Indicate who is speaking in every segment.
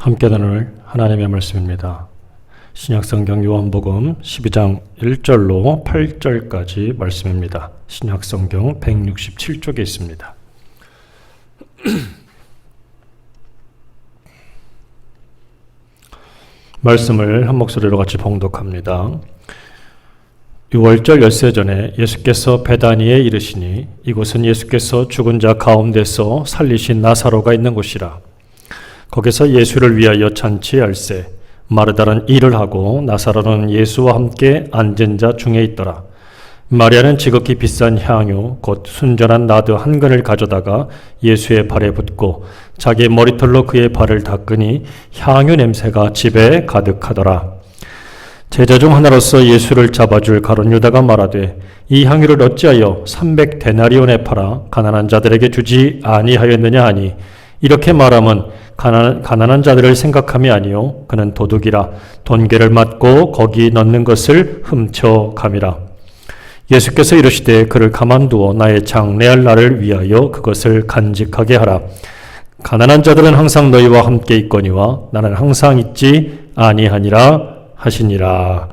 Speaker 1: 함께 나눌 하나님의 말씀입니다. 신약성경 요한복음 12장 1절로 8절까지 말씀입니다. 신약성경 167쪽에 있습니다. 말씀을 한 목소리로 같이 봉독합니다. 6월절 엿새 전에 예수께서 베다니에 이르시니 이곳은 예수께서 죽은 자 가운데서 살리신 나사로가 있는 곳이라. 거기서 예수를 위하여 잔치할세 마르다는 일을 하고 나사로는 예수와 함께 앉은 자 중에 있더라. 마리아는 지극히 비싼 향유 곧 순전한 나드 한 근을 가져다가 예수의 발에 붓고 자기의 머리털로 그의 발을 닦으니 향유 냄새가 집에 가득하더라. 제자 중 하나로서 예수를 잡아줄 가룟 유다가 말하되 이 향유를 어찌하여 300데나리온에 팔아 가난한 자들에게 주지 아니하였느냐 하니 이렇게 말하면 가난한 자들을 생각함이 아니요 그는 도둑이라 돈괴를 맞고 거기 넣는 것을 훔쳐감이라. 예수께서 이르시되 그를 가만두어 나의 장래할 날을 위하여 그것을 간직하게 하라. 가난한 자들은 항상 너희와 함께 있거니와 나는 항상 있지 아니하니라 하시니라.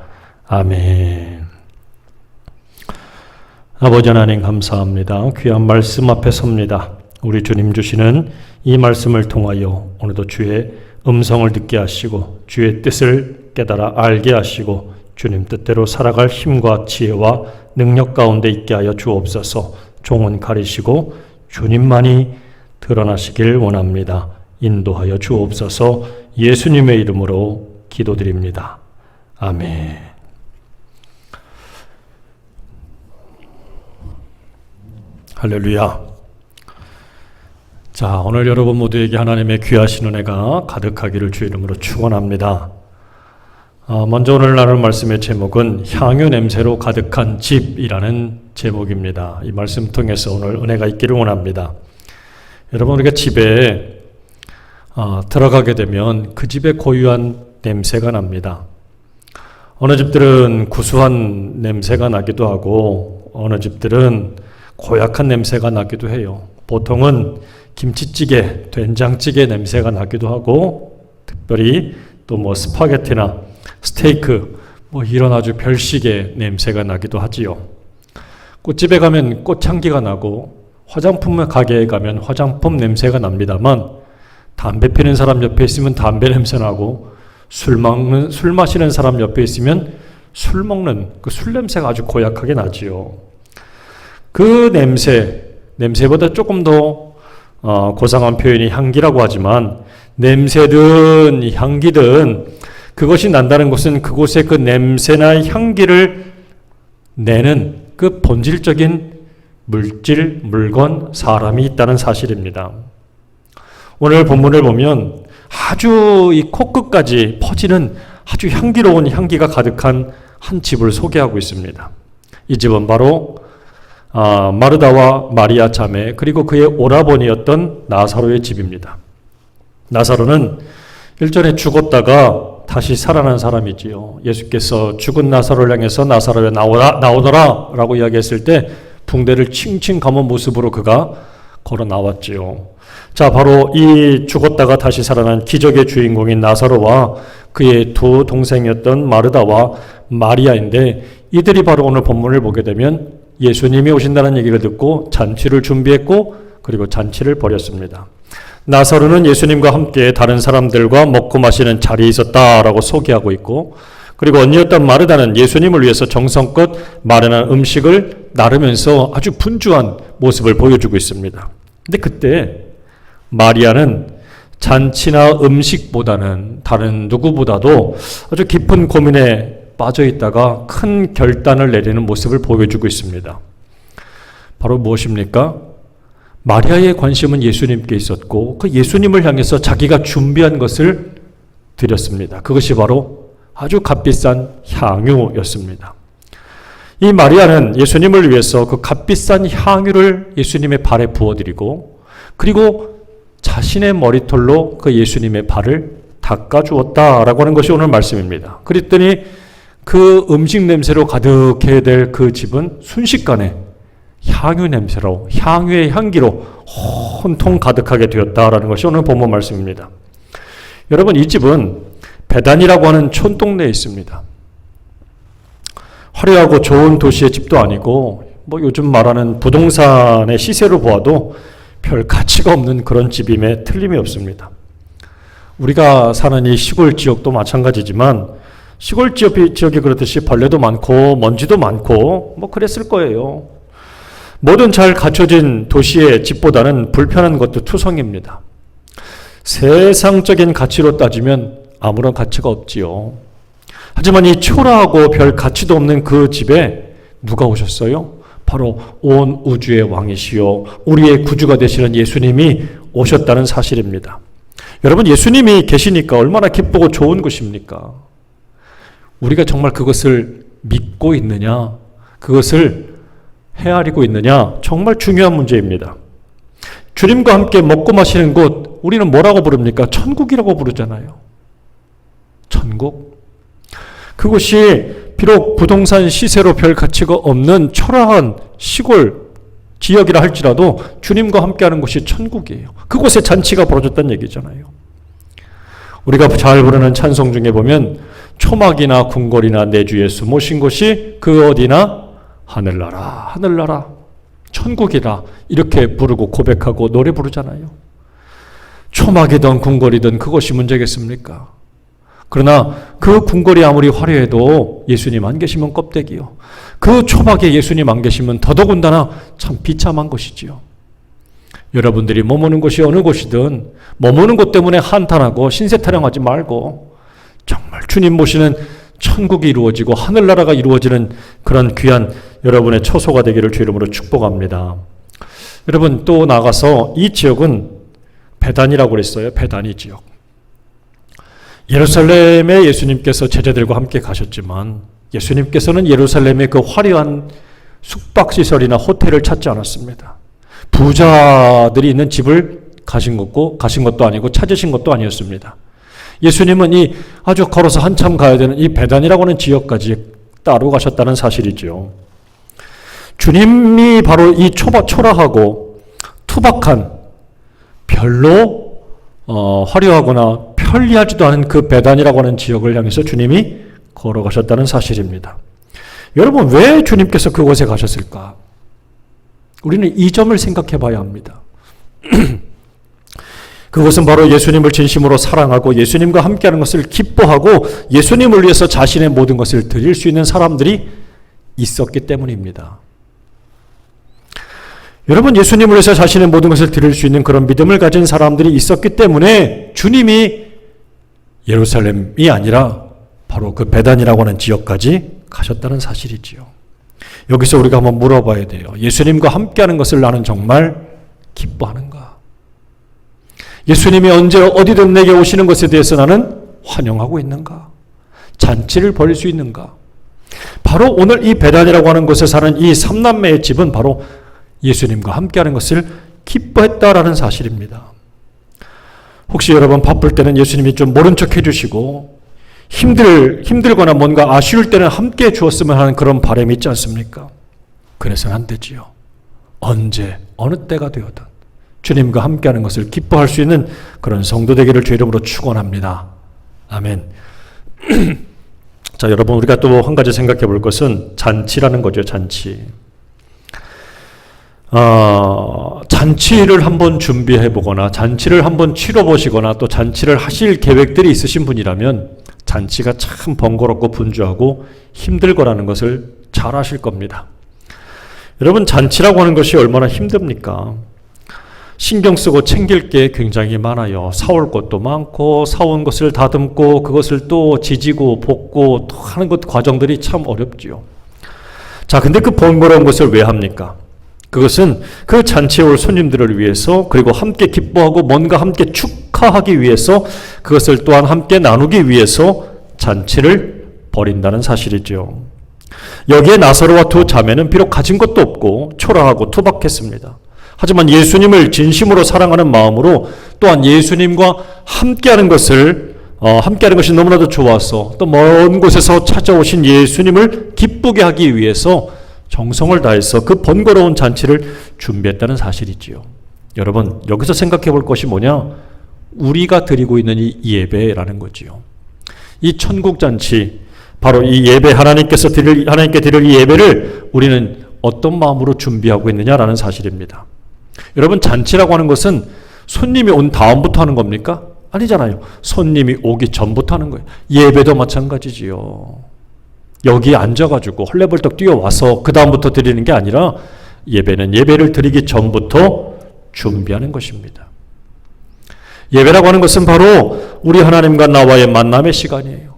Speaker 1: 아멘. 아버지 하나님 감사합니다. 귀한 말씀 앞에 섭니다. 우리 주님 주시는 이 말씀을 통하여 오늘도 주의 음성을 듣게 하시고 주의 뜻을 깨달아 알게 하시고 주님 뜻대로 살아갈 힘과 지혜와 능력 가운데 있게 하여 주옵소서. 종은 가리시고 주님만이 드러나시길 원합니다. 인도하여 주옵소서. 예수님의 이름으로 기도드립니다. 아멘. 할렐루야. 자, 오늘 여러분 모두에게 하나님의 귀하신 은혜가 가득하기를 주 이름으로 축원합니다. 먼저 오늘 나눌 말씀의 제목은 향유 냄새로 가득한 집이라는 제목입니다. 이 말씀 통해서 오늘 은혜가 있기를 원합니다. 여러분, 우리가 집에 들어가게 되면 그 집의 고유한 냄새가 납니다. 어느 집들은 구수한 냄새가 나기도 하고 어느 집들은 고약한 냄새가 나기도 해요. 보통은 김치찌개, 된장찌개 냄새가 나기도 하고 특별히 또 스파게티나 스테이크 이런 아주 별식의 냄새가 나기도 하지요. 꽃집에 가면 꽃향기가 나고 화장품 가게에 가면 화장품 냄새가 납니다만 담배 피는 사람 옆에 있으면 담배 냄새 나고 술 마시는 사람 옆에 있으면 술 먹는 그 술 냄새가 아주 고약하게 나지요. 그 냄새보다 조금 더 고상한 표현이 향기라고 하지만 냄새든 향기든 그것이 난다는 것은 그곳에 그 냄새나 향기를 내는 그 본질적인 물질, 물건, 사람이 있다는 사실입니다. 오늘 본문을 보면 아주 이 코끝까지 퍼지는 아주 향기로운 향기가 가득한 한 집을 소개하고 있습니다. 이 집은 바로 마르다와 마리아 자매 그리고 그의 오라버니였던 나사로의 집입니다. 나사로는 일전에 죽었다가 다시 살아난 사람이지요. 예수께서 죽은 나사로를 향해서 나사로야 나오너라 라고 이야기했을 때 붕대를 칭칭 감은 모습으로 그가 걸어 나왔지요. 자, 바로 이 죽었다가 다시 살아난 기적의 주인공인 나사로와 그의 두 동생이었던 마르다와 마리아인데 이들이 바로 오늘 본문을 보게 되면 예수님이 오신다는 얘기를 듣고 잔치를 준비했고 그리고 잔치를 벌였습니다. 나사로는 예수님과 함께 다른 사람들과 먹고 마시는 자리에 있었다라고 소개하고 있고 그리고 언니였던 마르다는 예수님을 위해서 정성껏 마련한 음식을 나르면서 아주 분주한 모습을 보여주고 있습니다. 근데 그때 마리아는 잔치나 음식보다는 다른 누구보다도 아주 깊은 고민에 빠져 있다가 큰 결단을 내리는 모습을 보여주고 있습니다. 바로 무엇입니까? 마리아의 관심은 예수님께 있었고 그 예수님을 향해서 자기가 준비한 것을 드렸습니다. 그것이 바로 아주 값비싼 향유였습니다. 이 마리아는 예수님을 위해서 그 값비싼 향유를 예수님의 발에 부어드리고 그리고 자신의 머리털로 그 예수님의 발을 닦아주었다라고 하는 것이 오늘 말씀입니다. 그랬더니 그 음식 냄새로 가득해야 될 그 집은 순식간에 향유 냄새로, 향유의 향기로 온통 가득하게 되었다라는 것이 오늘 본문 말씀입니다. 여러분, 이 집은 베단이라고 하는 촌동네에 있습니다. 화려하고 좋은 도시의 집도 아니고 요즘 말하는 부동산의 시세로 보아도 별 가치가 없는 그런 집임에 틀림이 없습니다. 우리가 사는 이 시골 지역도 마찬가지지만 시골 지역이 그렇듯이 벌레도 많고 먼지도 많고 그랬을 거예요. 뭐든 잘 갖춰진 도시의 집보다는 불편한 것도 투성입니다. 세상적인 가치로 따지면 아무런 가치가 없지요. 하지만 이 초라하고 별 가치도 없는 그 집에 누가 오셨어요? 바로 온 우주의 왕이시요 우리의 구주가 되시는 예수님이 오셨다는 사실입니다. 여러분, 예수님이 계시니까 얼마나 기쁘고 좋은 것입니까? 우리가 정말 그것을 믿고 있느냐, 그것을 헤아리고 있느냐, 정말 중요한 문제입니다. 주님과 함께 먹고 마시는 곳, 우리는 뭐라고 부릅니까? 천국이라고 부르잖아요. 천국? 그곳이 비록 부동산 시세로 별 가치가 없는 초라한 시골 지역이라 할지라도 주님과 함께하는 곳이 천국이에요. 그곳에 잔치가 벌어졌다는 얘기잖아요. 우리가 잘 부르는 찬송 중에 보면 초막이나 궁궐이나 내 주 예수 모신 곳이 그 어디나 하늘나라 하늘나라 천국이라 이렇게 부르고 고백하고 노래 부르잖아요. 초막이든 궁궐이든 그것이 문제겠습니까? 그러나 그 궁궐이 아무리 화려해도 예수님 안 계시면 껍데기요. 그 초막에 예수님 안 계시면 더더군다나 참 비참한 것이지요. 여러분들이 머무는 곳이 어느 곳이든 머무는 곳 때문에 한탄하고 신세 타령하지 말고 정말 주님 모시는 천국이 이루어지고 하늘나라가 이루어지는 그런 귀한 여러분의 처소가 되기를 주 이름으로 축복합니다. 여러분, 또 나가서 이 지역은 베단이라고 그랬어요. 베단이 지역. 예루살렘에 예수님께서 제자들과 함께 가셨지만 예수님께서는 예루살렘의 그 화려한 숙박시설이나 호텔을 찾지 않았습니다. 부자들이 있는 집을 가신 것도 아니고 찾으신 것도 아니었습니다. 예수님은 이 아주 걸어서 한참 가야 되는 이 베단이라고 하는 지역까지 따로 가셨다는 사실이죠. 주님이 바로 이 초라하고 투박한 별로 화려하거나 편리하지도 않은 그 베단이라고 하는 지역을 향해서 주님이 걸어가셨다는 사실입니다. 여러분, 왜 주님께서 그곳에 가셨을까? 우리는 이 점을 생각해 봐야 합니다. 그것은 바로 예수님을 진심으로 사랑하고 예수님과 함께하는 것을 기뻐하고 예수님을 위해서 자신의 모든 것을 드릴 수 있는 사람들이 있었기 때문입니다. 여러분, 예수님을 위해서 자신의 모든 것을 드릴 수 있는 그런 믿음을 가진 사람들이 있었기 때문에 주님이 예루살렘이 아니라 바로 그 베단이라고 하는 지역까지 가셨다는 사실이지요. 여기서 우리가 한번 물어봐야 돼요. 예수님과 함께하는 것을 나는 정말 기뻐하는가? 예수님이 언제 어디든 내게 오시는 것에 대해서 나는 환영하고 있는가? 잔치를 벌일 수 있는가? 바로 오늘 이 베단이라고 하는 곳에 사는 이 삼남매의 집은 바로 예수님과 함께하는 것을 기뻐했다라는 사실입니다. 혹시 여러분 바쁠 때는 예수님이 좀 모른 척 해주시고 힘들거나 뭔가 아쉬울 때는 함께 주었으면 하는 그런 바람이 있지 않습니까? 그래서는 안 되지요. 언제 어느 때가 되어든 주님과 함께하는 것을 기뻐할 수 있는 그런 성도 되기를 주 이름으로 축원합니다. 아멘. 자, 여러분, 우리가 또 한 가지 생각해 볼 것은 잔치라는 거죠. 잔치. 잔치를 한번 준비해 보거나 잔치를 한번 치러 보시거나 또 잔치를 하실 계획들이 있으신 분이라면 잔치가 참 번거롭고 분주하고 힘들 거라는 것을 잘 아실 겁니다. 여러분, 잔치라고 하는 것이 얼마나 힘듭니까? 신경 쓰고 챙길 게 굉장히 많아요. 사올 것도 많고 사온 것을 다듬고 그것을 또 지지고 볶고 또 하는 것 과정들이 참 어렵지요. 자, 근데 그 번거로운 것을 왜 합니까? 그것은 그 잔치에 올 손님들을 위해서 그리고 함께 기뻐하고 뭔가 함께 축하하기 위해서 그것을 또한 함께 나누기 위해서 잔치를 벌인다는 사실이죠. 여기에 나사로와 두 자매는 비록 가진 것도 없고 초라하고 투박했습니다. 하지만 예수님을 진심으로 사랑하는 마음으로 또한 예수님과 함께하는 것이 너무나도 좋아서 또 먼 곳에서 찾아오신 예수님을 기쁘게 하기 위해서 정성을 다해서 그 번거로운 잔치를 준비했다는 사실이지요. 여러분, 여기서 생각해 볼 것이 뭐냐? 우리가 드리고 있는 이 예배라는 거지요. 이 천국잔치, 바로 이 예배, 하나님께 드릴 이 예배를 우리는 어떤 마음으로 준비하고 있느냐라는 사실입니다. 여러분, 잔치라고 하는 것은 손님이 온 다음부터 하는 겁니까? 아니잖아요. 손님이 오기 전부터 하는 거예요. 예배도 마찬가지지요. 여기 앉아가지고 헐레벌떡 뛰어와서 그 다음부터 드리는 게 아니라 예배는 예배를 드리기 전부터 준비하는 것입니다. 예배라고 하는 것은 바로 우리 하나님과 나와의 만남의 시간이에요.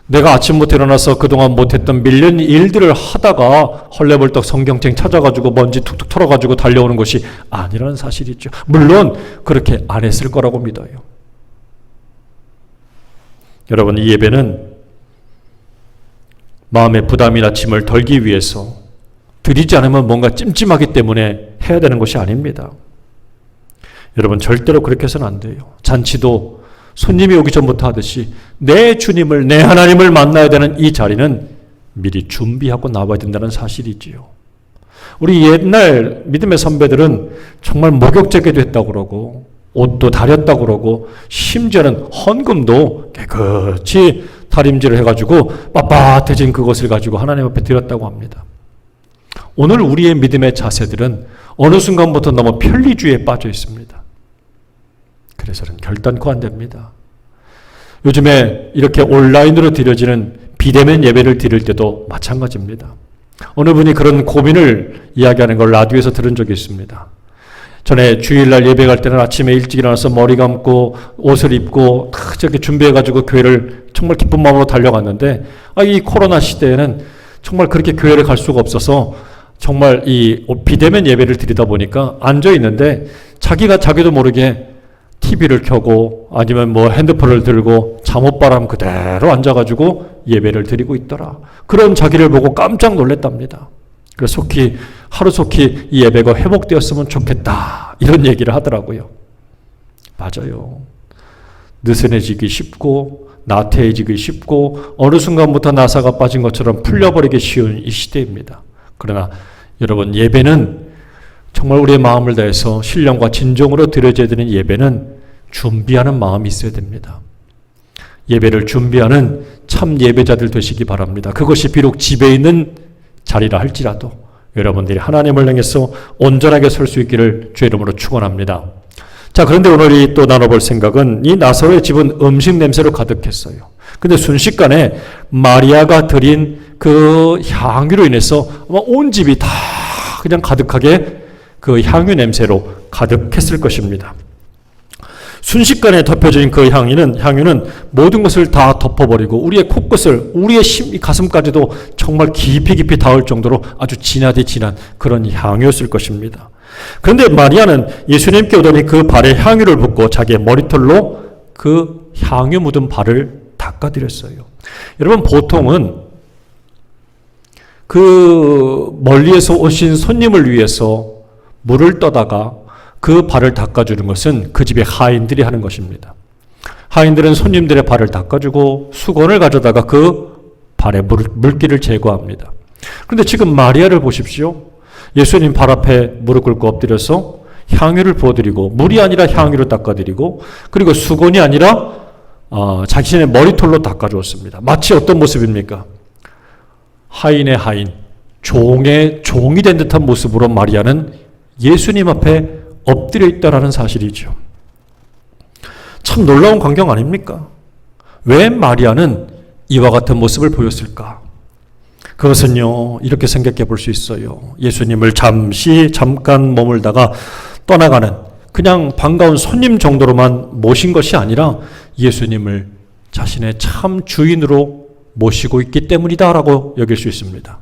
Speaker 1: 내가 아침부터 일어나서 그동안 못했던 밀린 일들을 하다가 헐레벌떡 성경책 찾아가지고 먼지 툭툭 털어가지고 달려오는 것이 아니라는 사실이죠. 물론 그렇게 안 했을 거라고 믿어요. 여러분, 이 예배는 마음의 부담이나 짐을 덜기 위해서 드리지 않으면 뭔가 찜찜하기 때문에 해야 되는 것이 아닙니다. 여러분, 절대로 그렇게 해서는 안 돼요. 잔치도 손님이 오기 전부터 하듯이 내 주님을, 내 하나님을 만나야 되는 이 자리는 미리 준비하고 나와야 된다는 사실이지요. 우리 옛날 믿음의 선배들은 정말 목욕제게도 했다고 그러고 옷도 다렸다고 그러고 심지어는 헌금도 깨끗이 다림질을 해가지고 빳빳해진 그것을 가지고 하나님 앞에 드렸다고 합니다. 오늘 우리의 믿음의 자세들은 어느 순간부터 너무 편리주의에 빠져 있습니다. 그래서는 결단코 안 됩니다. 요즘에 이렇게 온라인으로 드려지는 비대면 예배를 드릴 때도 마찬가지입니다. 어느 분이 그런 고민을 이야기하는 걸 라디오에서 들은 적이 있습니다. 전에 주일날 예배 갈 때는 아침에 일찍 일어나서 머리 감고 옷을 입고 딱 저렇게 준비해가지고 교회를 정말 기쁜 마음으로 달려갔는데, 이 코로나 시대에는 정말 그렇게 교회를 갈 수가 없어서 정말 이 비대면 예배를 드리다 보니까 앉아 있는데 자기도 모르게 TV를 켜고 아니면 뭐 핸드폰을 들고 잠옷바람 그대로 앉아가지고 예배를 드리고 있더라. 그런 자기를 보고 깜짝 놀랐답니다. 그래서 하루속히 이 예배가 회복되었으면 좋겠다, 이런 얘기를 하더라고요. 맞아요. 느슨해지기 쉽고 나태해지기 쉽고 어느 순간부터 나사가 빠진 것처럼 풀려버리기 쉬운 이 시대입니다. 그러나 여러분, 예배는 정말 우리의 마음을 다해서 신령과 진정으로 드려져야 되는 예배는 준비하는 마음이 있어야 됩니다. 예배를 준비하는 참 예배자들 되시기 바랍니다. 그것이 비록 집에 있는 자리라 할지라도 여러분들이 하나님을 향해서 온전하게 설 수 있기를 주의 이름으로 축원합니다. 자, 그런데 오늘 또 나눠볼 생각은 이 나사로의 집은 음식 냄새로 가득했어요. 근데 순식간에 마리아가 드린 그 향유로 인해서 아마 온 집이 다 그냥 가득하게 그 향유 냄새로 가득했을 것입니다. 순식간에 덮여진 그 향유는 모든 것을 다 덮어버리고 우리의 코끝을, 우리의 가슴까지도 정말 깊이 닿을 정도로 아주 진하디 진한 그런 향유였을 것입니다. 그런데 마리아는 예수님께 오더니 그 발에 향유를 붓고 자기의 머리털로 그 향유 묻은 발을 닦아드렸어요. 여러분, 보통은 그 멀리에서 오신 손님을 위해서 물을 떠다가 그 발을 닦아주는 것은 그 집의 하인들이 하는 것입니다. 하인들은 손님들의 발을 닦아주고 수건을 가져다가 그 발에 물기를 제거합니다. 그런데 지금 마리아를 보십시오. 예수님 발 앞에 무릎 꿇고 엎드려서 향유를 부어드리고, 물이 아니라 향유를 닦아드리고, 그리고 수건이 아니라 자신의 머리털로 닦아주었습니다. 마치 어떤 모습입니까? 하인의 하인, 종이 된 듯한 모습으로 마리아는 예수님 앞에 엎드려 있다라는 사실이죠. 참 놀라운 광경 아닙니까? 왜 마리아는 이와 같은 모습을 보였을까? 그것은요, 이렇게 생각해 볼 수 있어요. 예수님을 잠깐 머물다가 떠나가는 그냥 반가운 손님 정도로만 모신 것이 아니라 예수님을 자신의 참 주인으로 모시고 있기 때문이다라고 여길 수 있습니다.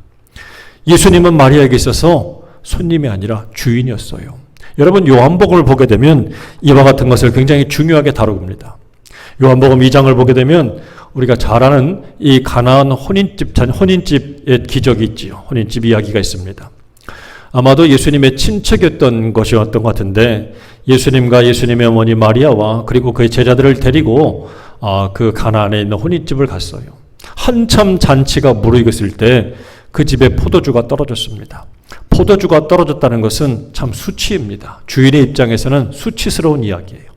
Speaker 1: 예수님은 마리아에게 있어서 손님이 아니라 주인이었어요. 여러분, 요한복음을 보게 되면 이와 같은 것을 굉장히 중요하게 다룹니다. 요한복음 2장을 보게 되면 우리가 잘 아는 이 가나안 혼인집의 기적이 있지요. 혼인집 이야기가 있습니다. 아마도 예수님의 친척이었던 것이었던 것 같은데, 예수님과 예수님의 어머니 마리아와 그리고 그의 제자들을 데리고 그 가나안에 있는 혼인집을 갔어요. 한참 잔치가 무르익었을 때 그 집에 포도주가 떨어졌습니다. 포도주가 떨어졌다는 것은 참 수치입니다. 주인의 입장에서는 수치스러운 이야기예요.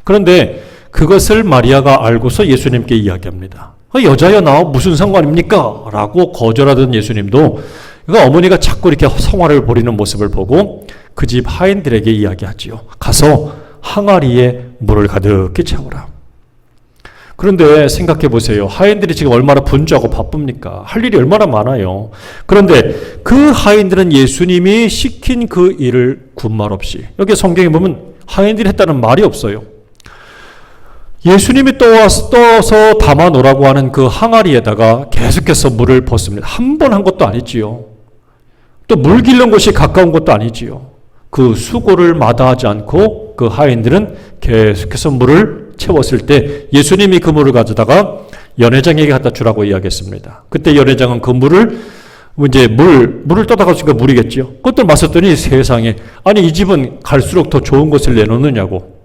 Speaker 1: 그런데 그것을 마리아가 알고서 예수님께 이야기합니다. 여자야 나와 무슨 상관입니까? 라고 거절하던 예수님도 어머니가 자꾸 이렇게 성화를 벌이는 모습을 보고 그 집 하인들에게 이야기하지요. 가서 항아리에 물을 가득히 채우라. 그런데 생각해 보세요. 하인들이 지금 얼마나 분주하고 바쁩니까? 할 일이 얼마나 많아요. 그런데 그 하인들은 예수님이 시킨 그 일을 군말 없이, 여기 성경에 보면 하인들이 했다는 말이 없어요. 예수님이 떠서 담아 놓으라고 하는 그 항아리에다가 계속해서 물을 붓습니다. 한 번 한 것도 아니지요. 또 물 기른 곳이 가까운 것도 아니지요. 그 수고를 마다하지 않고 그 하인들은 계속해서 물을 채웠을 때 예수님이 그 물을 가져다가 연회장에게 갖다 주라고 이야기했습니다. 그때 연회장은 그 물을 이제 물을 떠다가 주니까 물이겠지요. 그것들 마셨더니 세상에, 아니 이 집은 갈수록 더 좋은 것을 내놓느냐고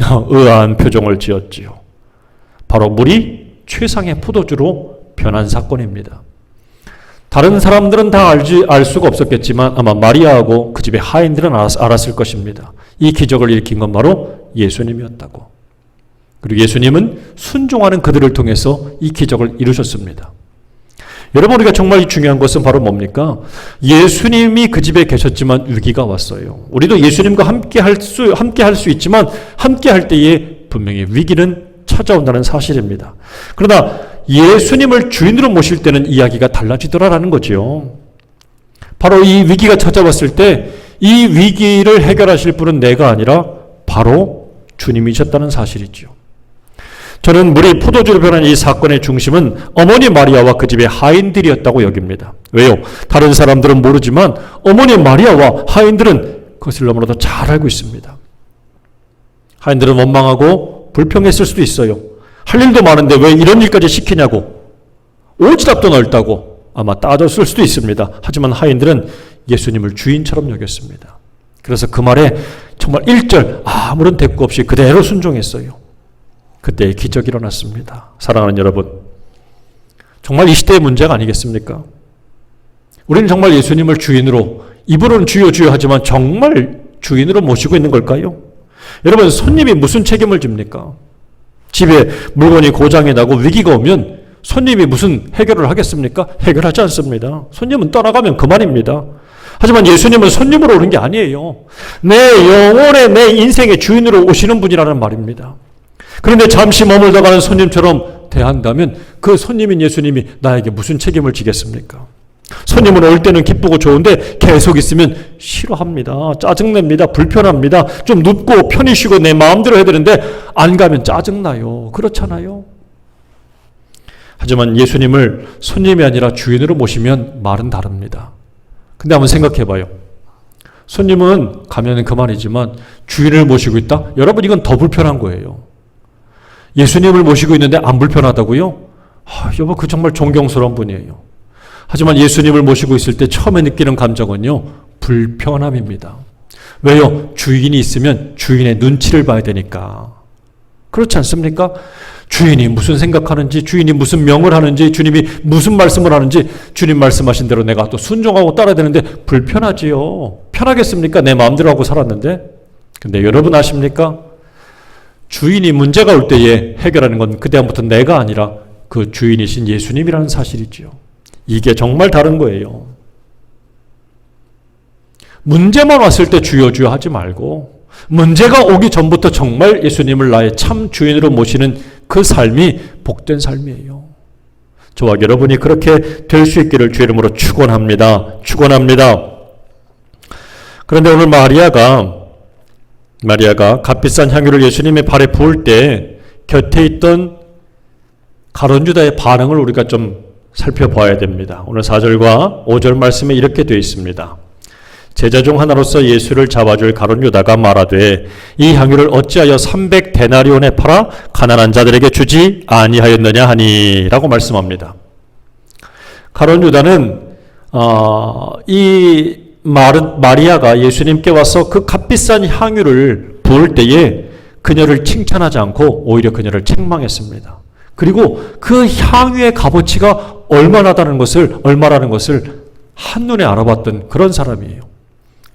Speaker 1: 의아한 표정을 지었지요. 바로 물이 최상의 포도주로 변한 사건입니다. 다른 사람들은 다 알 수가 없었겠지만 아마 마리아하고 그 집의 하인들은 알았을 것입니다. 이 기적을 일으킨 건 바로 예수님이었다고. 그리고 예수님은 순종하는 그들을 통해서 이 기적을 이루셨습니다. 여러분, 우리가 정말 중요한 것은 바로 뭡니까? 예수님이 그 집에 계셨지만 위기가 왔어요. 우리도 예수님과 함께 할 수 있지만 함께 할 때에 분명히 위기는 찾아온다는 사실입니다. 그러나 예수님을 주인으로 모실 때는 이야기가 달라지더라라는 거죠. 바로 이 위기가 찾아왔을 때 이 위기를 해결하실 분은 내가 아니라 바로 주님이셨다는 사실이죠. 저는 물이 포도주로 변한 이 사건의 중심은 어머니 마리아와 그 집의 하인들이었다고 여깁니다. 왜요? 다른 사람들은 모르지만 어머니 마리아와 하인들은 그것을 너무나도 잘 알고 있습니다. 하인들은 원망하고 불평했을 수도 있어요. 할 일도 많은데 왜 이런 일까지 시키냐고, 오지랖도 넓다고 아마 따졌을 수도 있습니다. 하지만 하인들은 예수님을 주인처럼 여겼습니다. 그래서 그 말에 정말 1절 아무런 대꾸 없이 그대로 순종했어요. 그때 기적이 일어났습니다. 사랑하는 여러분, 정말 이 시대의 문제가 아니겠습니까? 우리는 정말 예수님을 주인으로, 입으로는 주여 주여 하지만 정말 주인으로 모시고 있는 걸까요? 여러분, 손님이 무슨 책임을 집니까? 집에 물건이 고장이 나고 위기가 오면 손님이 무슨 해결을 하겠습니까? 해결하지 않습니다. 손님은 떠나가면 그만입니다. 하지만 예수님은 손님으로 오는 게 아니에요. 내 영혼의, 내 인생의 주인으로 오시는 분이라는 말입니다. 그런데 잠시 머물다 가는 손님처럼 대한다면 그 손님인 예수님이 나에게 무슨 책임을 지겠습니까? 손님은 올 때는 기쁘고 좋은데 계속 있으면 싫어합니다. 짜증냅니다. 불편합니다. 좀 눕고 편히 쉬고 내 마음대로 해야 되는데 안 가면 짜증나요. 그렇잖아요. 하지만 예수님을 손님이 아니라 주인으로 모시면 말은 다릅니다. 근데 한번 생각해 봐요. 손님은 가면 그만이지만 주인을 모시고 있다? 여러분, 이건 더 불편한 거예요. 예수님을 모시고 있는데 안 불편하다고요? 여보, 그 정말 존경스러운 분이에요. 하지만 예수님을 모시고 있을 때 처음에 느끼는 감정은요, 불편함입니다. 왜요? 주인이 있으면 주인의 눈치를 봐야 되니까. 그렇지 않습니까? 주인이 무슨 생각하는지, 주인이 무슨 명을 하는지, 주님이 무슨 말씀을 하는지, 주님 말씀하신 대로 내가 또 순종하고 따라야 되는데 불편하지요. 편하겠습니까? 내 마음대로 하고 살았는데. 근데 여러분 아십니까? 주인이 문제가 올 때에 해결하는 건 그다음부터 내가 아니라 그 주인이신 예수님이라는 사실이지요. 이게 정말 다른 거예요. 문제만 왔을 때 주여 주여 하지 말고 문제가 오기 전부터 정말 예수님을 나의 참 주인으로 모시는 그 삶이 복된 삶이에요. 저와 여러분이 그렇게 될 수 있기를 주 이름으로 축원합니다. 축원합니다. 그런데 오늘 마리아가 값비싼 향유를 예수님의 발에 부을 때 곁에 있던 가룟 유다의 반응을 우리가 좀 살펴봐야 됩니다. 오늘 4절과 5절 말씀에 이렇게 되어 있습니다. 제자 중 하나로서 예수를 잡아줄 가룟 유다가 말하되 이 향유를 어찌하여 300데나리온에 팔아 가난한 자들에게 주지 아니하였느냐 하니 라고 말씀합니다. 가룟 유다는 이 마리아가 예수님께 와서 그 값비싼 향유를 부을 때에 그녀를 칭찬하지 않고 오히려 그녀를 책망했습니다. 그리고 그 향유의 값어치가 얼마라는 것을 한눈에 알아봤던 그런 사람이에요.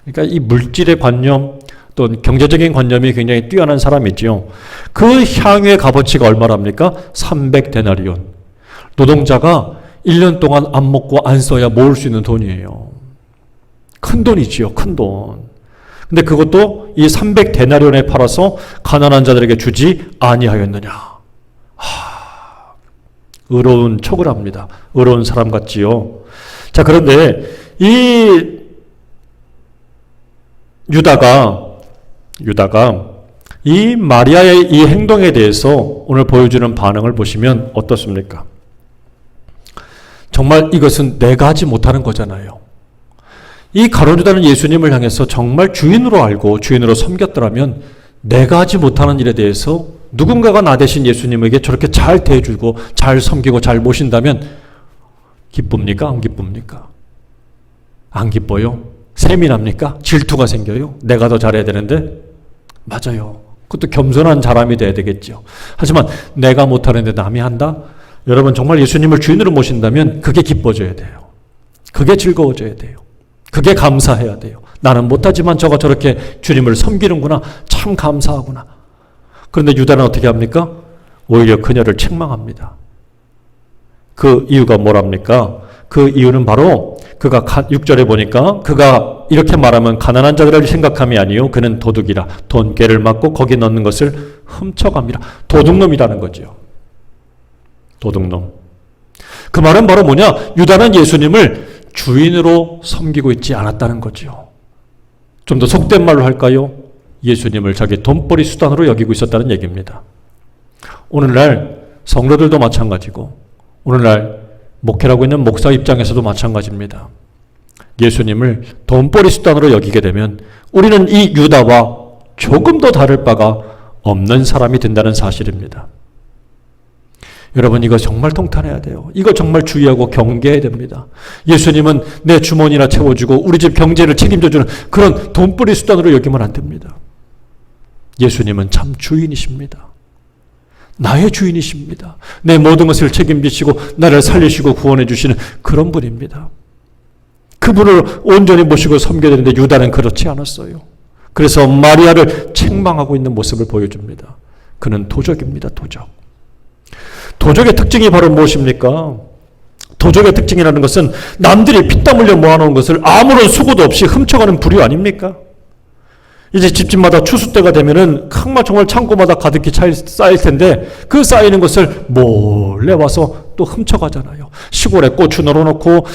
Speaker 1: 그러니까 이 물질의 관념, 또 경제적인 관념이 굉장히 뛰어난 사람이지요. 그 향유의 값어치가 얼마랍니까? 300데나리온. 노동자가 1년 동안 안 먹고 안 써야 모을 수 있는 돈이에요. 큰 돈이지요. 큰 돈. 근데 그것도 이 300데나리온에 팔아서 가난한 자들에게 주지 아니하였느냐. 의로운 척을 합니다. 의로운 사람 같지요. 자, 그런데 이 유다가 이 마리아의 이 행동에 대해서 오늘 보여주는 반응을 보시면 어떻습니까? 정말 이것은 내가 하지 못하는 거잖아요. 이 가룟 유다는 예수님을 향해서 정말 주인으로 알고 주인으로 섬겼더라면 내가 하지 못하는 일에 대해서 누군가가 나 대신 예수님에게 저렇게 잘 대해주고 잘 섬기고 잘 모신다면 기쁩니까? 안 기쁩니까? 안 기뻐요? 셈이 납니까? 질투가 생겨요? 내가 더 잘해야 되는데? 맞아요. 그것도 겸손한 사람이 돼야 되겠죠. 하지만 내가 못하는데 남이 한다? 여러분 정말 예수님을 주인으로 모신다면 그게 기뻐져야 돼요. 그게 즐거워져야 돼요. 그게 감사해야 돼요. 나는 못하지만 저가 저렇게 주님을 섬기는구나. 참 감사하구나. 그런데 유다는 어떻게 합니까? 오히려 그녀를 책망합니다. 그 이유가 뭐랍니까? 그 이유는 바로 그가 6절에 보니까 그가 이렇게 말하면 가난한 자들을 생각함이 아니요 그는 도둑이라 돈꾀를 맞고 거기 넣는 것을 훔쳐갑니다. 도둑놈이라는 거죠. 도둑놈. 그 말은 바로 뭐냐? 유다는 예수님을 주인으로 섬기고 있지 않았다는 거죠. 좀 더 속된 말로 할까요? 예수님을 자기 돈벌이 수단으로 여기고 있었다는 얘기입니다. 오늘날 성도들도 마찬가지고 오늘날 목회라고 있는 목사 입장에서도 마찬가지입니다. 예수님을 돈벌이 수단으로 여기게 되면 우리는 이 유다와 조금 더 다를 바가 없는 사람이 된다는 사실입니다. 여러분 이거 정말 통탄해야 돼요. 이거 정말 주의하고 경계해야 됩니다. 예수님은 내 주머니나 채워주고 우리 집 경제를 책임져주는 그런 돈벌이 수단으로 여기면 안 됩니다. 예수님은 참 주인이십니다. 나의 주인이십니다. 내 모든 것을 책임지시고 나를 살리시고 구원해 주시는 그런 분입니다. 그분을 온전히 모시고 섬겨야 되는데 유다는 그렇지 않았어요. 그래서 마리아를 책망하고 있는 모습을 보여줍니다. 그는 도적입니다. 도적. 도적의 특징이 바로 무엇입니까? 도적의 특징이라는 것은 남들이 피땀 흘려 모아놓은 것을 아무런 수고도 없이 훔쳐가는 부류 아닙니까? 이제 집집마다 추수 때가 되면은 정말 창고마다 가득히 쌓일 텐데 그 쌓이는 것을 몰래 와서 또 훔쳐가잖아요. 시골에 고추 널어놓고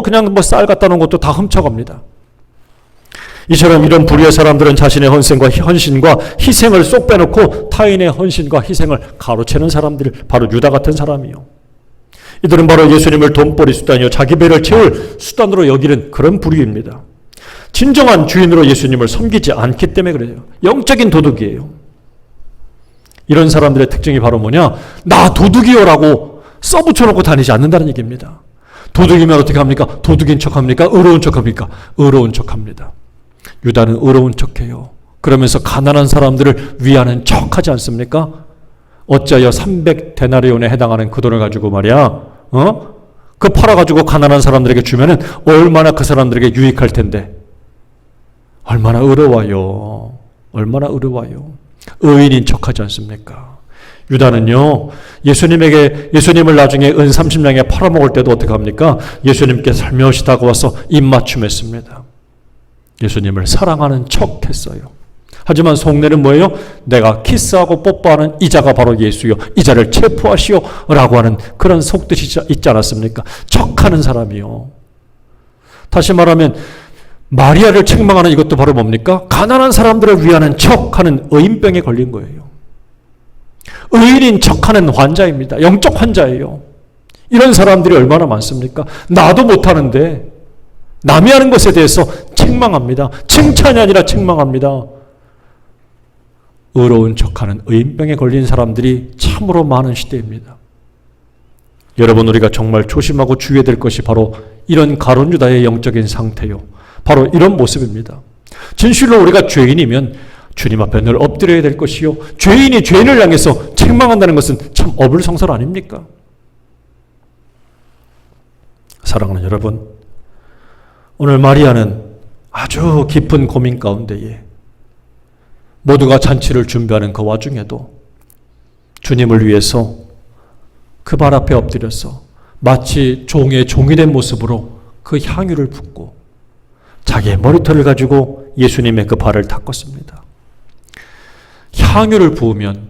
Speaker 1: 그냥 쌀 갖다 놓은 것도 다 훔쳐갑니다. 이처럼 이런 부류의 사람들은 자신의 헌신과 희생을 쏙 빼놓고 타인의 헌신과 희생을 가로채는 사람들, 바로 유다 같은 사람이요. 이들은 바로 예수님을 돈벌이 수단이요 자기 배를 채울 수단으로 여기는 그런 부류입니다. 진정한 주인으로 예수님을 섬기지 않기 때문에 그래요. 영적인 도둑이에요. 이런 사람들의 특징이 바로 뭐냐? 나 도둑이요라고 써붙여놓고 다니지 않는다는 얘기입니다. 도둑이면 어떻게 합니까? 도둑인 척합니까? 의로운 척합니까? 의로운 척합니다. 유다는 의로운 척해요. 그러면서 가난한 사람들을 위하는 척하지 않습니까? 어찌하여 300데나리온에 해당하는 그 돈을 가지고 말이야, 그 팔아가지고 가난한 사람들에게 주면은 얼마나 그 사람들에게 유익할 텐데. 얼마나 의로워요. 얼마나 의로워요. 의인인 척하지 않습니까? 유다는요, 예수님을 나중에 은 30냥에 팔아먹을 때도 어떻게 합니까? 예수님께 살며시 다가와서 입맞춤했습니다. 예수님을 사랑하는 척 했어요. 하지만 속내는 뭐예요? 내가 키스하고 뽀뽀하는 이자가 바로 예수요. 이자를 체포하시오. 라고 하는 그런 속뜻이 있지 않았습니까? 척하는 사람이요. 다시 말하면 마리아를 책망하는 이것도 바로 뭡니까? 가난한 사람들을 위하는 척하는 의인병에 걸린 거예요. 의인인 척하는 환자입니다. 영적 환자예요. 이런 사람들이 얼마나 많습니까? 나도 못하는데 남이 하는 것에 대해서 책망합니다. 칭찬이 아니라 책망합니다. 의로운 척하는 의인병에 걸린 사람들이 참으로 많은 시대입니다. 여러분, 우리가 정말 조심하고 주의해야 될 것이 바로 이런 가룟 유다의 영적인 상태요. 바로 이런 모습입니다. 진실로 우리가 죄인이면 주님 앞에 늘 엎드려야 될 것이요. 죄인이 죄인을 향해서 책망한다는 것은 참 어불성설 아닙니까? 사랑하는 여러분, 오늘 마리아는 아주 깊은 고민 가운데에 모두가 잔치를 준비하는 그 와중에도 주님을 위해서 그 발 앞에 엎드려서 마치 종이 된 모습으로 그 향유를 붓고 자기의 머리털을 가지고 예수님의 그 발을 닦았습니다. 향유를 부으면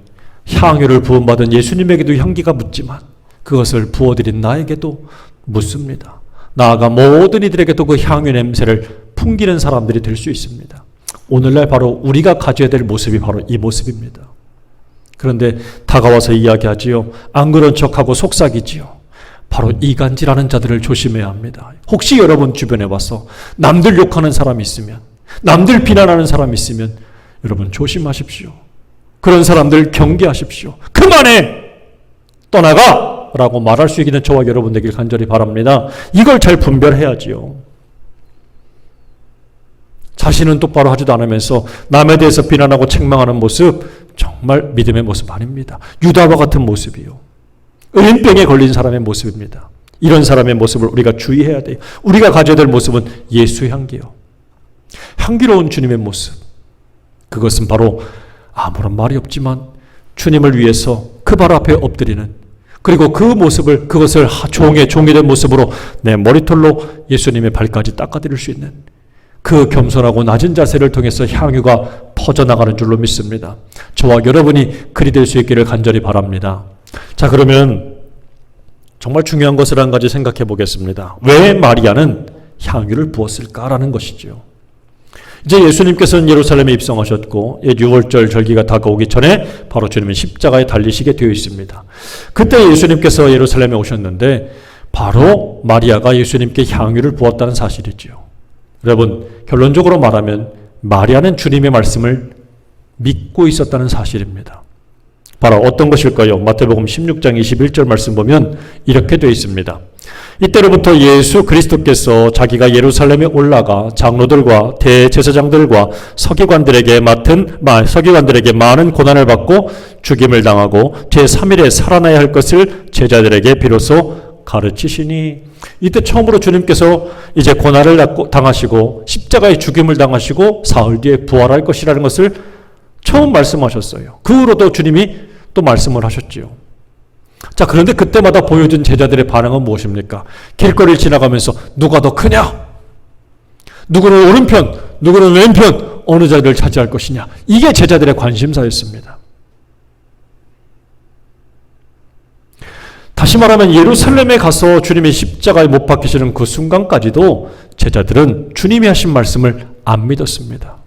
Speaker 1: 향유를 부음받은 예수님에게도 향기가 묻지만 그것을 부어드린 나에게도 묻습니다. 나아가 모든 이들에게도 그 향유 냄새를 풍기는 사람들이 될 수 있습니다. 오늘날 바로 우리가 가져야 될 모습이 바로 이 모습입니다. 그런데 다가와서 이야기하지요. 안 그런 척하고 속삭이지요. 바로 이간질하는 자들을 조심해야 합니다. 혹시 여러분 주변에 와서 남들 욕하는 사람이 있으면, 남들 비난하는 사람이 있으면 여러분 조심하십시오. 그런 사람들 경계하십시오. 그만해! 떠나가! 라고 말할 수 있는 저와 여러분 되길 간절히 바랍니다. 이걸 잘 분별해야지요. 자신은 똑바로 하지도 않으면서 남에 대해서 비난하고 책망하는 모습, 정말 믿음의 모습 아닙니다. 유다와 같은 모습이요. 의인병에 걸린 사람의 모습입니다. 이런 사람의 모습을 우리가 주의해야 돼요. 우리가 가져야 될 모습은 예수의 향기요. 향기로운 주님의 모습. 그것은 바로 아무런 말이 없지만 주님을 위해서 그 발 앞에 엎드리는, 그리고 그 모습을, 그것을 종이 된 모습으로 내 머리털로 예수님의 발까지 닦아드릴 수 있는 그 겸손하고 낮은 자세를 통해서 향유가 퍼져나가는 줄로 믿습니다. 저와 여러분이 그리 될 수 있기를 간절히 바랍니다. 자, 그러면 정말 중요한 것을 한 가지 생각해 보겠습니다. 왜 마리아는 향유를 부었을까라는 것이죠. 이제 예수님께서는 예루살렘에 입성하셨고 6월절 절기가 다가오기 전에 바로 주님은 십자가에 달리시게 되어 있습니다. 그때 예수님께서 예루살렘에 오셨는데 바로 마리아가 예수님께 향유를 부었다는 사실이죠. 여러분, 결론적으로 말하면 마리아는 주님의 말씀을 믿고 있었다는 사실입니다. 바로 어떤 것일까요? 마태복음 16장 21절 말씀 보면 이렇게 되어 있습니다. 이때로부터 예수 그리스도께서 자기가 예루살렘에 올라가 장로들과 대제사장들과 서기관들에게 많은 고난을 받고 죽임을 당하고 제3일에 살아나야 할 것을 제자들에게 비로소 가르치시니, 이때 처음으로 주님께서 이제 고난을 당하시고 십자가의 죽임을 당하시고 사흘 뒤에 부활할 것이라는 것을 처음 말씀하셨어요. 그 후로도 주님이 또 말씀을 하셨지요. 자, 그런데 그때마다 보여준 제자들의 반응은 무엇입니까? 길거리를 지나가면서 누가 더 크냐? 누구는 오른편, 누구는 왼편, 어느 자리를 차지할 것이냐? 이게 제자들의 관심사였습니다. 다시 말하면 예루살렘에 가서 주님의 십자가에 못 박히시는 그 순간까지도 제자들은 주님이 하신 말씀을 안 믿었습니다.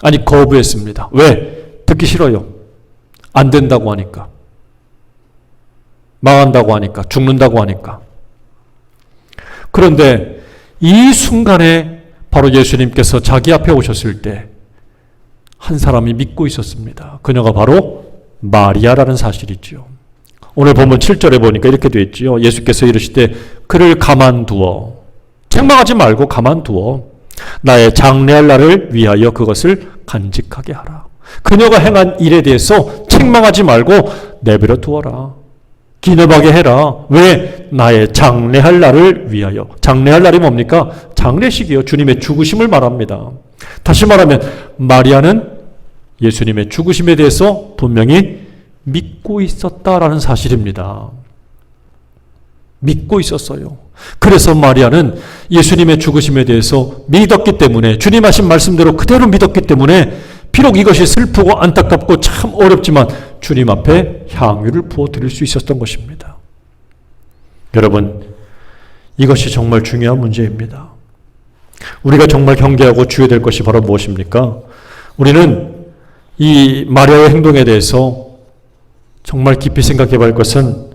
Speaker 1: 아니, 거부했습니다. 왜? 듣기 싫어요. 안 된다고 하니까. 망한다고 하니까. 죽는다고 하니까. 그런데 이 순간에 바로 예수님께서 자기 앞에 오셨을 때 한 사람이 믿고 있었습니다. 그녀가 바로 마리아라는 사실이지요. 오늘 본문 7절에 보니까 이렇게 되어 있지요. 예수께서 이르시되 그를 가만두어, 책망하지 말고 가만두어 나의 장래할 날을 위하여 그것을 간직하게 하라. 그녀가 행한 일에 대해서 책망하지 말고 내버려 두어라. 기념하게 해라. 왜? 나의 장래할 날을 위하여. 장래할 날이 뭡니까? 장례식이요. 주님의 죽으심을 말합니다. 다시 말하면 마리아는 예수님의 죽으심에 대해서 분명히 믿고 있었다라는 사실입니다. 믿고 있었어요. 그래서 마리아는 예수님의 죽으심에 대해서 믿었기 때문에, 주님 하신 말씀대로 그대로 믿었기 때문에 비록 이것이 슬프고 안타깝고 참 어렵지만 주님 앞에 향유를 부어드릴 수 있었던 것입니다. 여러분, 이것이 정말 중요한 문제입니다. 우리가 정말 경계하고 주의해야 될 것이 바로 무엇입니까? 우리는 이 마리아의 행동에 대해서 정말 깊이 생각해 볼 것은,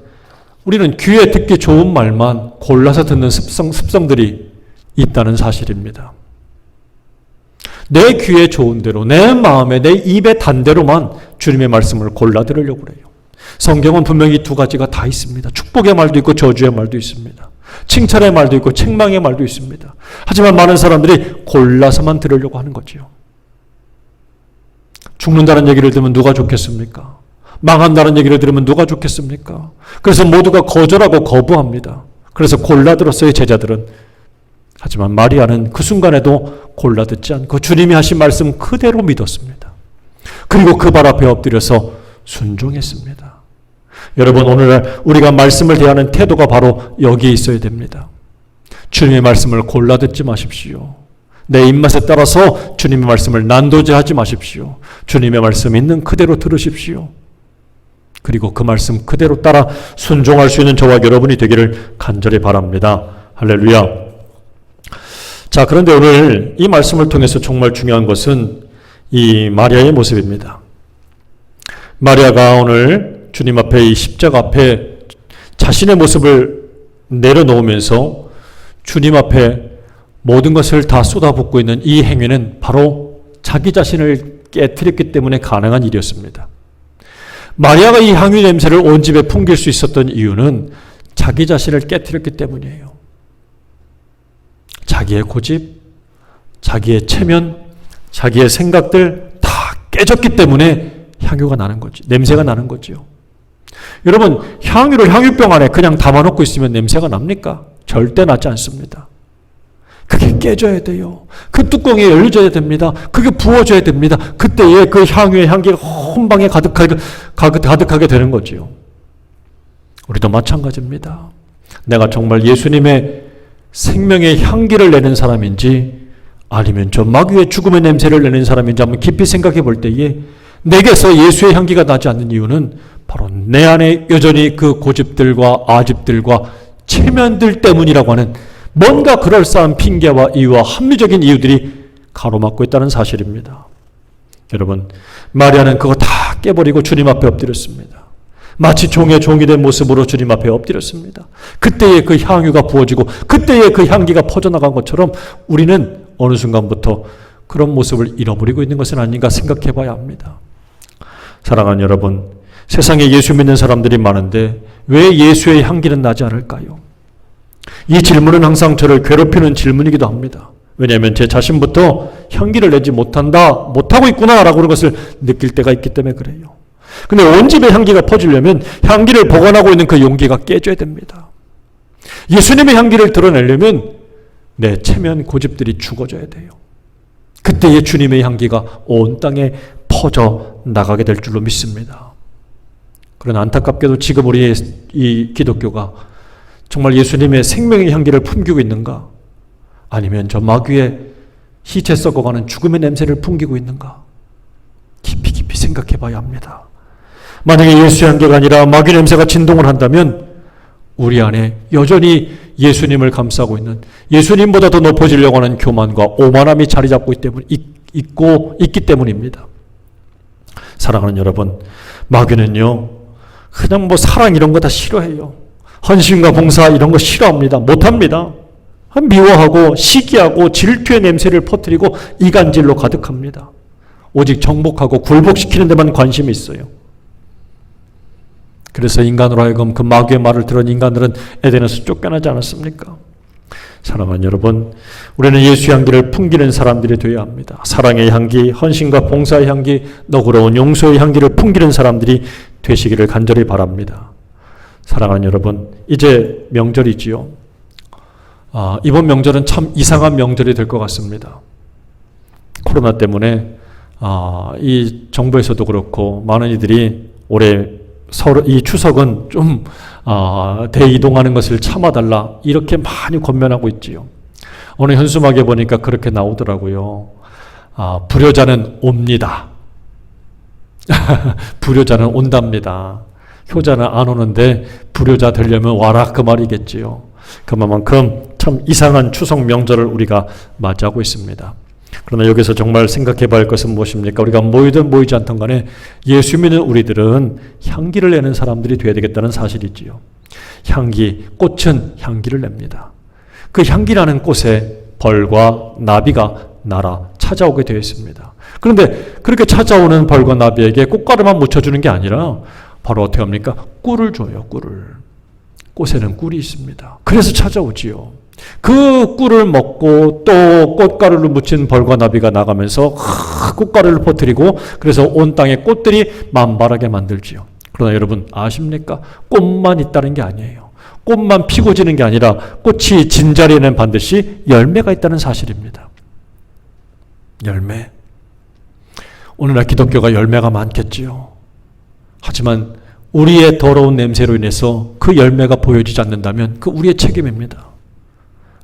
Speaker 1: 우리는 귀에 듣기 좋은 말만 골라서 듣는 습성들이 있다는 사실입니다. 내 귀에 좋은 대로, 내 마음에, 내 입에 단 대로만 주님의 말씀을 골라 들으려고 그래요. 성경은 분명히 두 가지가 다 있습니다. 축복의 말도 있고 저주의 말도 있습니다. 칭찬의 말도 있고 책망의 말도 있습니다. 하지만 많은 사람들이 골라서만 들으려고 하는 거지요. 죽는다는 얘기를 들으면 누가 좋겠습니까? 망한다는 얘기를 들으면 누가 좋겠습니까? 그래서 모두가 거절하고 거부합니다. 그래서 골라 들었어요, 제자들은. 하지만 마리아는 그 순간에도 골라 듣지 않고 주님이 하신 말씀 그대로 믿었습니다. 그리고 그 발 앞에 엎드려서 순종했습니다. 여러분, 오늘날 우리가 말씀을 대하는 태도가 바로 여기에 있어야 됩니다. 주님의 말씀을 골라 듣지 마십시오. 내 입맛에 따라서 주님의 말씀을 난도질하지 마십시오. 주님의 말씀 있는 그대로 들으십시오. 그리고 그 말씀 그대로 따라 순종할 수 있는 저와 여러분이 되기를 간절히 바랍니다. 할렐루야. 자, 그런데 오늘 이 말씀을 통해서 정말 중요한 것은 이 마리아의 모습입니다. 마리아가 오늘 주님 앞에 이 십자가 앞에 자신의 모습을 내려놓으면서 주님 앞에 모든 것을 다 쏟아붓고 있는 이 행위는 바로 자기 자신을 깨트렸기 때문에 가능한 일이었습니다. 마리아가 이 향유 냄새를 온 집에 풍길 수 있었던 이유는 자기 자신을 깨트렸기 때문이에요. 자기의 고집, 자기의 체면, 자기의 생각들 다 깨졌기 때문에 향유가 나는 거지. 냄새가 나는 거지요. 여러분, 향유를 향유병 안에 그냥 담아놓고 있으면 냄새가 납니까? 절대 나지 않습니다. 그게 깨져야 돼요. 그 뚜껑이 열려져야 됩니다. 그게 부어져야 됩니다. 그때에 그 향유의 향기가 온 방에 가득하게 되는 거지요. 우리도 마찬가지입니다. 내가 정말 예수님의 생명의 향기를 내는 사람인지 아니면 저 마귀의 죽음의 냄새를 내는 사람인지 한번 깊이 생각해 볼 때에 내게서 예수의 향기가 나지 않는 이유는 바로 내 안에 여전히 그 고집들과 아집들과 체면들 때문이라고 하는 뭔가 그럴싸한 핑계와 이유와 합리적인 이유들이 가로막고 있다는 사실입니다. 여러분, 마리아는 그거 다 깨버리고 주님 앞에 엎드렸습니다. 마치 종의 종이 된 모습으로 주님 앞에 엎드렸습니다. 그때에 그 향유가 부어지고 그때에 그 향기가 퍼져나간 것처럼 우리는 어느 순간부터 그런 모습을 잃어버리고 있는 것은 아닌가 생각해 봐야 합니다. 사랑하는 여러분, 세상에 예수 믿는 사람들이 많은데 왜 예수의 향기는 나지 않을까요? 이 질문은 항상 저를 괴롭히는 질문이기도 합니다. 왜냐하면 제 자신부터 향기를 내지 못하고 있구나라고 그런 것을 느낄 때가 있기 때문에 그래요. 근데 온 집에 향기가 퍼지려면 향기를 보관하고 있는 그 용기가 깨져야 됩니다. 예수님의 향기를 드러내려면 내 체면 고집들이 죽어져야 돼요. 그때의 주님의 향기가 온 땅에 퍼져 나가게 될 줄로 믿습니다. 그러나 안타깝게도 지금 우리의 이 기독교가 정말 예수님의 생명의 향기를 품기고 있는가? 아니면 저 마귀의 희체 썩어가는 죽음의 냄새를 풍기고 있는가? 깊이 생각해 봐야 합니다. 만약에 예수의 향기가 아니라 마귀 냄새가 진동을 한다면 우리 안에 여전히 예수님을 감싸고 있는, 예수님보다 더 높아지려고 하는 교만과 오만함이 자리 잡고 있기 때문입니다. 사랑하는 여러분, 마귀는요 그냥 사랑 이런 거 다 싫어해요. 헌신과 봉사 이런 거 싫어합니다. 못합니다. 미워하고 시기하고 질투의 냄새를 퍼뜨리고 이간질로 가득합니다. 오직 정복하고 굴복시키는 데만 관심이 있어요. 그래서 인간으로 하여금 그 마귀의 말을 들은 인간들은 에덴에서 쫓겨나지 않았습니까? 사랑하는 여러분, 우리는 예수 향기를 풍기는 사람들이 되어야 합니다. 사랑의 향기, 헌신과 봉사의 향기, 너그러운 용서의 향기를 풍기는 사람들이 되시기를 간절히 바랍니다. 사랑하는 여러분, 이제 명절이지요. 이번 명절은 참 이상한 명절이 될 것 같습니다. 코로나 때문에 이 정부에서도 그렇고 많은 이들이 올해 이 추석은 좀 대이동하는 것을 참아달라 이렇게 많이 권면하고 있지요. 오늘 현수막에 보니까 그렇게 나오더라고요. 불효자는 옵니다. 불효자는 온답니다. 효자는 안 오는데 불효자 되려면 와라 그 말이겠지요. 그만큼 참 이상한 추석 명절을 우리가 맞이하고 있습니다. 그러나 여기서 정말 생각해 봐야 할 것은 무엇입니까? 우리가 모이든 모이지 않든 간에 예수 믿는 우리들은 향기를 내는 사람들이 되어야 되겠다는 사실이지요. 향기, 꽃은 향기를 냅니다. 그 향기라는 꽃에 벌과 나비가 날아 찾아오게 되어 있습니다. 그런데 그렇게 찾아오는 벌과 나비에게 꽃가루만 묻혀주는 게 아니라 바로 어떻게 합니까? 꿀을 줘요, 꿀을. 꽃에는 꿀이 있습니다. 그래서 찾아오지요. 그 꿀을 먹고 또 꽃가루를 묻힌 벌과 나비가 나가면서 꽃가루를 퍼뜨리고 그래서 온 땅에 꽃들이 만발하게 만들지요. 그러나 여러분 아십니까? 꽃만 있다는 게 아니에요. 꽃만 피고 지는 게 아니라 꽃이 진 자리에는 반드시 열매가 있다는 사실입니다. 열매. 오늘날 기독교가 열매가 많겠지요. 하지만 우리의 더러운 냄새로 인해서 그 열매가 보여지지 않는다면 그 우리의 책임입니다.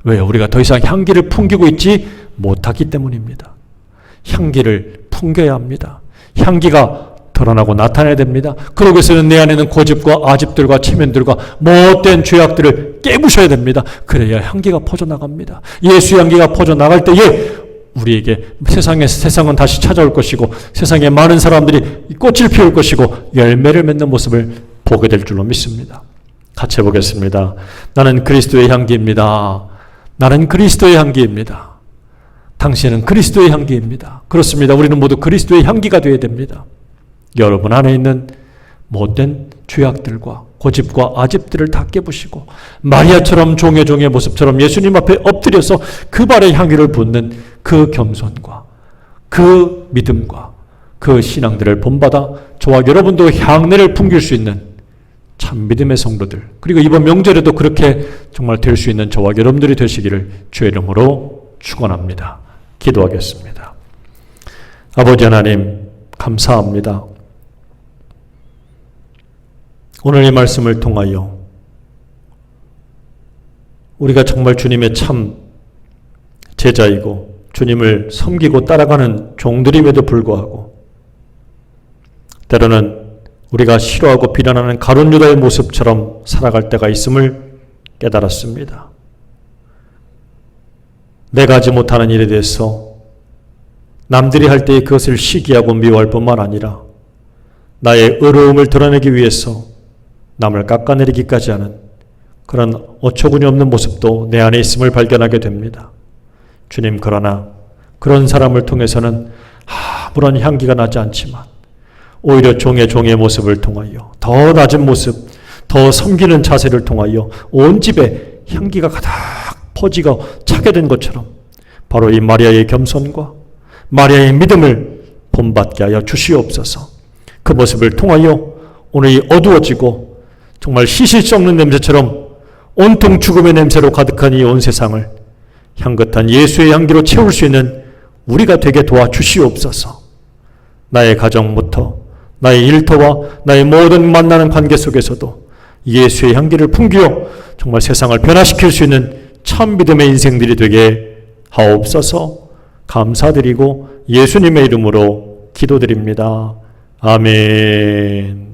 Speaker 1: 왜요? 우리가 더 이상 향기를 풍기고 있지 못하기 때문입니다. 향기를 풍겨야 합니다. 향기가 드러나고 나타나야 됩니다. 그러기 위해서는 내 안에는 고집과 아집들과 체면들과 못된 죄악들을 깨부셔야 됩니다. 그래야 향기가 퍼져나갑니다. 예수의 향기가 퍼져나갈 때에 우리에게 세상은 다시 찾아올 것이고 세상에 많은 사람들이 꽃을 피울 것이고 열매를 맺는 모습을 보게 될 줄로 믿습니다. 같이 해보겠습니다. 나는 그리스도의 향기입니다. 나는 그리스도의 향기입니다. 당신은 그리스도의 향기입니다. 그렇습니다. 우리는 모두 그리스도의 향기가 되어야 됩니다. 여러분 안에 있는 못된 죄악들과 고집과 아집들을 다 깨부시고 마리아처럼 종의 모습처럼 예수님 앞에 엎드려서 그 발의 향기를 붓는 그 겸손과 그 믿음과 그 신앙들을 본받아 저와 여러분도 향내를 풍길 수 있는 참 믿음의 성도들, 그리고 이번 명절에도 그렇게 정말 될 수 있는 저와 여러분들이 되시기를 주의 이름으로 축원합니다. 기도하겠습니다. 아버지 하나님 감사합니다. 오늘 이 말씀을 통하여 우리가 정말 주님의 참 제자이고 주님을 섬기고 따라가는 종들임에도 불구하고 때로는 우리가 싫어하고 비난하는 가룟 유다의 모습처럼 살아갈 때가 있음을 깨달았습니다. 내가 하지 못하는 일에 대해서 남들이 할 때에 그것을 시기하고 미워할 뿐만 아니라 나의 의로움을 드러내기 위해서 남을 깎아내리기까지 하는 그런 어처구니 없는 모습도 내 안에 있음을 발견하게 됩니다. 주님, 그러나 그런 사람을 통해서는 아무런 향기가 나지 않지만 오히려 종의 모습을 통하여 더 낮은 모습, 더 섬기는 자세를 통하여 온 집에 향기가 가득 퍼지고 차게 된 것처럼 바로 이 마리아의 겸손과 마리아의 믿음을 본받게 하여 주시옵소서. 그 모습을 통하여 오늘 이 어두워지고 정말 시실 수 없는 냄새처럼 온통 죽음의 냄새로 가득한 이 온 세상을 향긋한 예수의 향기로 채울 수 있는 우리가 되게 도와주시옵소서. 나의 가정부터 나의 일터와 나의 모든 만나는 관계 속에서도 예수의 향기를 풍기어 정말 세상을 변화시킬 수 있는 참 믿음의 인생들이 되게 하옵소서. 감사드리고 예수님의 이름으로 기도드립니다. 아멘.